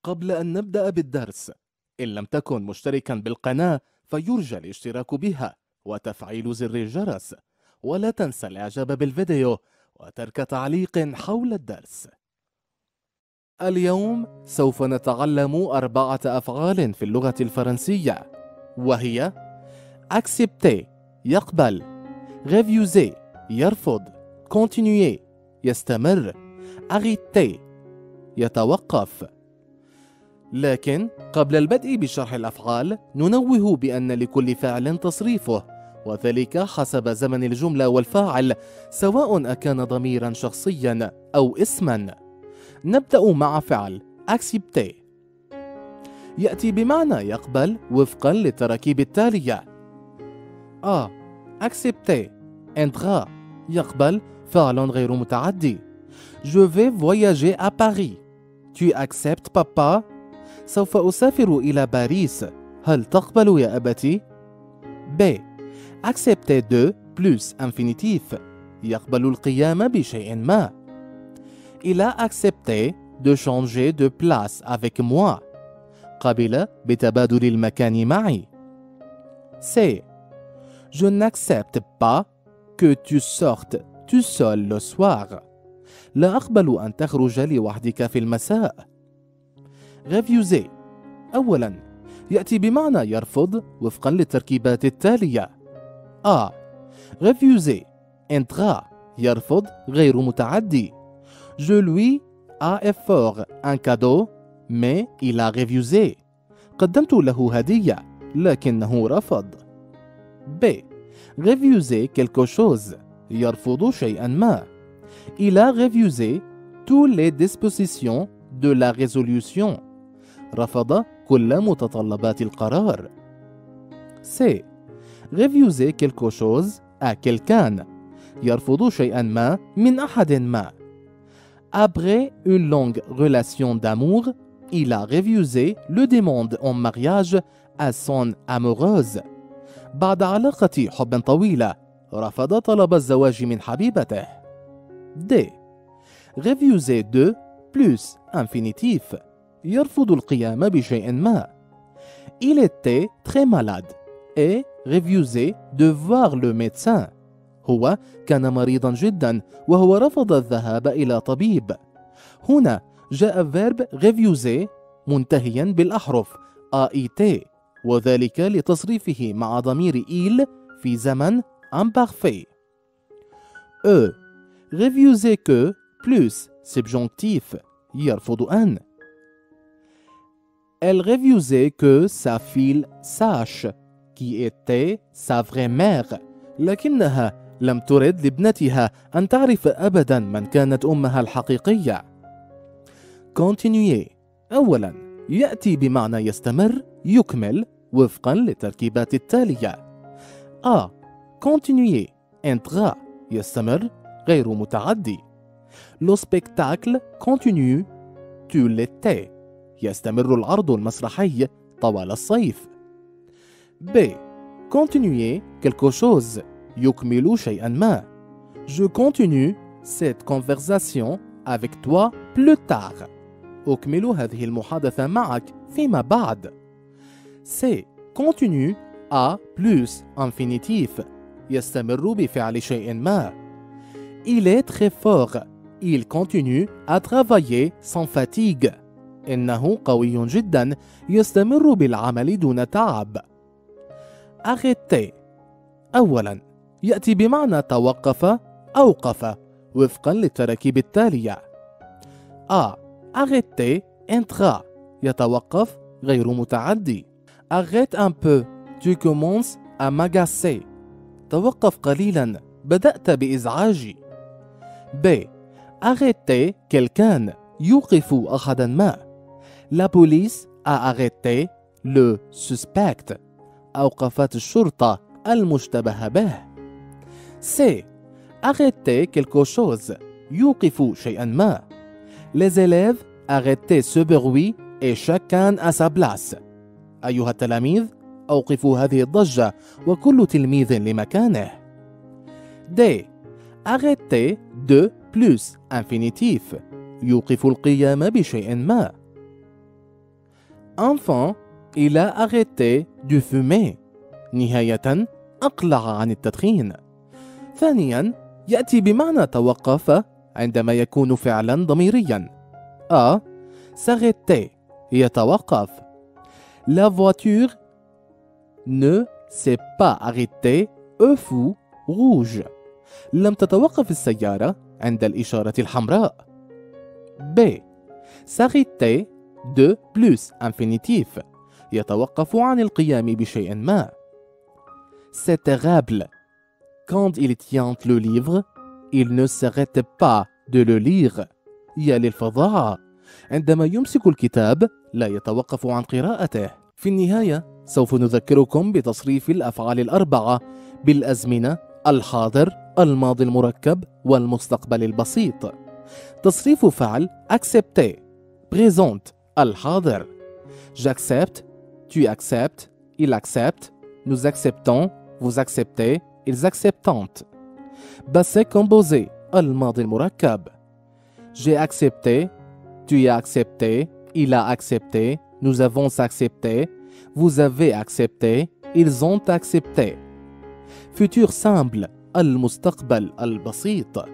قبل أن نبدأ بالدرس، إن لم تكن مشتركا بالقناة فيرجى الاشتراك بها وتفعيل زر الجرس، ولا تنسى الإعجاب بالفيديو وترك تعليق حول الدرس. اليوم سوف نتعلم 4 أفعال في اللغة الفرنسية، وهي accepter يقبل، refuser يرفض، continuer يستمر، arrêter يتوقف. لكن قبل البدء بشرح الأفعال ننوه بأن لكل فعل تصريفه، وذلك حسب زمن الجملة والفاعل، سواء أكان ضميرا شخصيا أو اسما. نبدأ مع فعل accepter. يأتي بمعنى يقبل وفقا للتراكيب التالية: A. accepter entrer يقبل فعل غير متعدي. Je vais voyager à Paris. Tu acceptes papa؟ سوف أسافر إلى باريس، هل تقبل يا أبتي؟ B. accepter de plus infinitif يقبل القيام بشيء ما. Il a accepté de changer de place avec moi. قبل بتبادل المكان معي. C. Je n'accepte pas que tu sortes tout seul le soir. لا أقبل أن تخرج لوحدك في المساء. refuser. أولا يأتي بمعنى يرفض وفقا للتركيبات التالية: A. refuser entrer يرفض غير متعدي. Je lui ai offert un cadeau mais il a refusé. قدمت له هدية لكنه رفض. B. refuser quelque chose يرفض شيئا ما. Il a refusé toutes les dispositions de la résolution. رفض كل متطلبات القرار. C. refuser quelque chose à quelqu'un يرفض شيئا ما من أحد ما. Après une longue relation d'amour, il a refusé le demande en mariage à son amoureuse. بعد علاقة حب طويلة رفض طلب الزواج من حبيبته. D. refuser de plus infinitif يرفض القيام بشيء ما. Il était très malade et refusait de voir le médecin. هو كان مريضا جدا وهو رفض الذهاب إلى طبيب. هنا جاء فيرب refuser منتهيا بالأحرف AIT، وذلك لتصريفه مع ضمير il في زمن imparfait. E. refuser que plus subjonctif يرفض أن. Elle refusait que sa fille sache qui était sa vraie mère. لكنها لم ترد لابنتها أن تعرف أبدا من كانت أمها الحقيقية. continuer. أولا يأتي بمعنى يستمر يكمل وفقا للتركيبات التالية: A. continuer entrer يستمر غير متعدي. Le spectacle continue tout l'été يستمر العرض المسرحي طوال الصيف. B. continuer quelque chose يكمل شيئا ما. Je continue cette conversation avec toi plus tard. أكمل هذه المحادثة معك فيما بعد. C. continue à plus infinitif يستمر بفعل شيء ما. Il est très fort. Il continue à travailler sans fatigue. إنه قوي جدا يستمر بالعمل دون تعب. arrêter. أولا يأتي بمعنى توقف أوقف وفقا للتراكيب التالية: A. arrêter entrer يتوقف غير متعدي. Arrête un peu, tu commences à m'agacer. توقف قليلا، بدأت بإزعاجي. B. arrêter quelqu'un يوقف أحدا ما. La police a arrêté le suspect. أوقفت الشرطة المشتبه به. C. arrêter quelque chose يوقف شيئا ما. Les élèves arrêtez ce bruit et chacun à sa place. أيها التلاميذ أوقفوا هذه الضجة وكل تلميذ لمكانه. D. arrêter de plus infinitif يوقف القيام بشيء ما. Enfin, il a arrêté de fumer. نهاية أقلع عن التدخين. ثانيا يأتي بمعنى توقف عندما يكون فعلا ضميريا. A. S'arrêter يتوقف. La voiture ne s'est pas arrêtée au feu rouge. لم تتوقف السيارة عند الإشارة الحمراء. B. S'arrêter de plus infinitif يتوقف عن القيام بشيء ما. C'est terrible. Quand il tient le livre, il ne s'arrête pas de le lire. يا للفظاعة. عندما يمسك الكتاب لا يتوقف عن قراءته. في النهاية سوف نذكركم بتصريف الأفعال الأربعة بالأزمنة الحاضر، الماضي المركب، والمستقبل البسيط. تصريف فعل accepter présente الحاضر. J'accepte, tu acceptes, il accepte, nous acceptons, vous acceptez, ils acceptent. Passé composé الماضي المركب. J'ai accepté, tu as accepté, il a accepté, nous avons accepté, vous avez accepté, ils ont accepté. Futur simple المستقبل البسيط.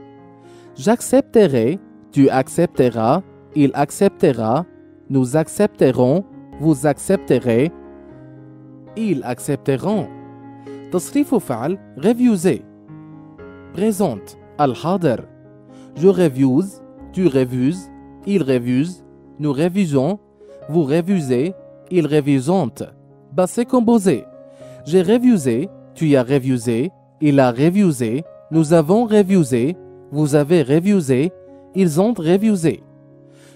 J'accepterai, tu accepteras, il acceptera, nous accepterons, vous accepterez, ils accepteront. تصريف فعل refuser présente الحاضر. Je refuse, tu refuses, il refuse, nous refusons, vous refusez, ils refusent. Passé composé. J'ai refusé, tu as refusé, il a refusé, nous avons refusé, vous avez refusé, ils ont refusé.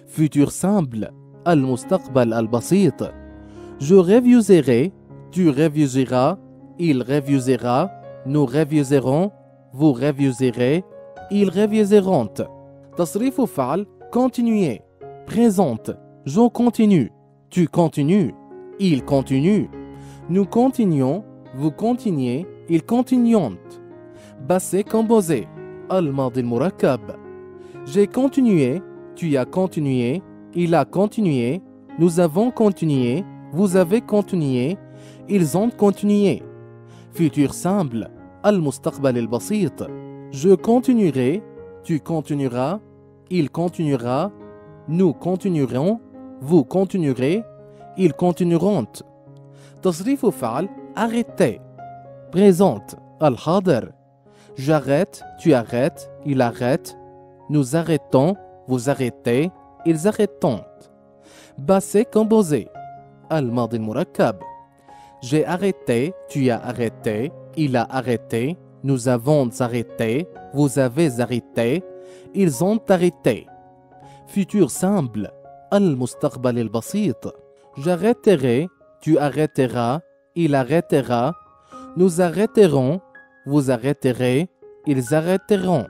Futur simple المستقبل البسيط. Je refuserai, tu refuseras, il refusera, nous refuserons, vous refuserez, ils refuseront. تصريف فعل continuer présente. Je continue, tu continues, il continue, nous continuons, vous continuez, ils continuent. Passé composé الماضي المركب. J'ai continué, tu as continué, il a continué, nous avons continué, vous avez continué, ils ont continué. Futur simple المستقبل البسيط. Je continuerai, tu continueras, il continuera, nous continuerons, vous continuerez, ils continueront. تصريف فعل arrêter présente الحاضر. J'arrête, tu arrêtes, il arrête, nous arrêtons, vous arrêtez, ils arrêtent. Passé composé الماضي المركب. J'ai arrêté, tu as arrêté, il a arrêté, nous avons arrêté, vous avez arrêté, ils ont arrêté. Futur simple المستقبل البسيط. J'arrêterai, tu arrêteras, il arrêtera, nous arrêterons, vous arrêterez, ils arrêteront.